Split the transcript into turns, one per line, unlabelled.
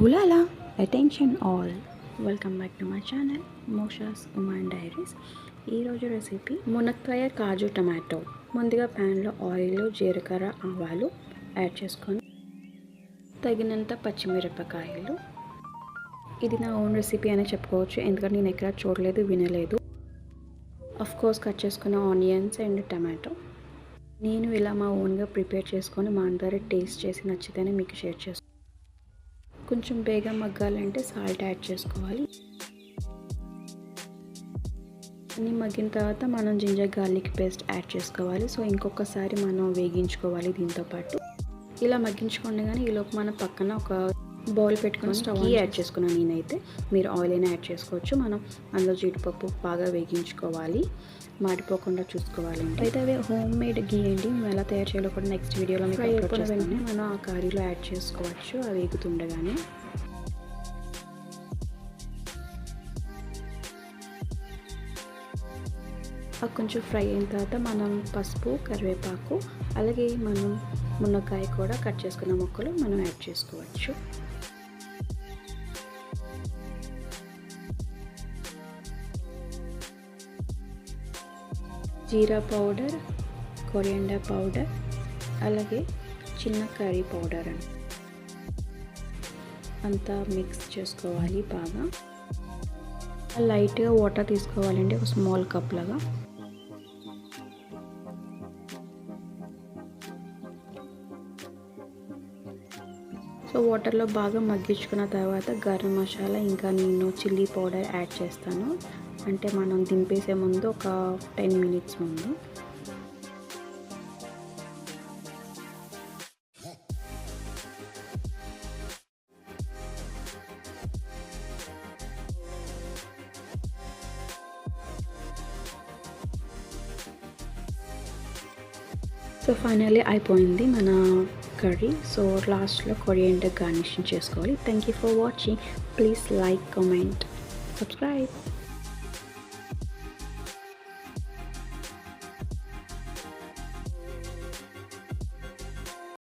Ulala, attention all. Welcome back to my channel Moshas woman diaries. ఈరోజు recipe మునక్కాయ కాజు tomato. ముందుగా ప్యాన్లో ఆయిల్, జీలకర్ర, ఆవాలు యాడ్ చేసుకొని తగినంత పచ్చిమిరపకాయలు. ఇది నా ఓన్ రెసిపీ అనే చెప్పుకోవచ్చు, ఎందుకంటే నేను ఎక్కడ చూడలేదు, వినలేదు. ఆఫ్ కోర్స్ కట్ చేసుకున్న ఆనియన్స్ అండ్ టమాటో. నేను ఇలా మా ఓన్గా ప్రిపేర్ చేసుకొని మా అందరూ టేస్ట్ చేసి నచ్చితేనే మీకు షేర్ చేసుకుంటాను. కొంచెం బేగా మగ్గాలంటే సాల్ట్ యాడ్ చేసుకోవాలి. అన్నీ మగ్గిన తర్వాత మనం జింజర్ గార్లిక్ పేస్ట్ యాడ్ చేసుకోవాలి. సో ఇంకొకసారి మనం వేగించుకోవాలి. దీంతోపాటు ఇలా మగ్గించుకోండి. కానీ ఈలోపు మనం పక్కన ఒక బౌల్ పెట్టుకొని స్టవ్ యాడ్ చేసుకున్నాను నేనైతే. మీరు ఆయిల్ అయినా యాడ్ చేసుకోవచ్చు. మనం అందులో జీడిపప్పు బాగా వేగించుకోవాలి, మాడిపోకుండా చూసుకోవాలంటే. అయితే అవి హోమ్ మేడ్ గీ అండి. మేము ఎలా తయారు చేయాలో కూడా నెక్స్ట్ వీడియోలో మీకు అప్లోడ్ చేస్తాను. వెంటనే మనం ఆ కర్రీలో యాడ్ చేసుకోవచ్చు అవి వేగుతుండగానే. కొంచెం ఫ్రై అయిన తర్వాత మనం పసుపు, కరివేపాకు, అలాగే మనం మునక్కాయ కూడా కట్ చేసుకున్న ముక్కలు మనం యాడ్ చేసుకోవచ్చు. జీరా పౌడర్, కొరియాండర్ పౌడర్, అలాగే చిన్న కర్రీ పౌడర్ అంతా మిక్స్ చేసుకోవాలి బాగా. లైట్గా వాటర్ తీసుకోవాలండి, ఒక స్మాల్ కప్ లాగా. సో వాటర్లో బాగా మగ్గించుకున్న తర్వాత గరం మసాలా ఇంకా నేను చిల్లీ పౌడర్ యాడ్ చేస్తాను. అంటే మనం దింపేసే ముందు ఒక 10 minutes ముందు. సో ఫైనల్లీ అయిపోయింది మన కర్రీ. సో లాస్ట్లో కొరియాండర్ గార్నిషింగ్ చేసుకోవాలి. Thank you for watching. Please like, comment, subscribe.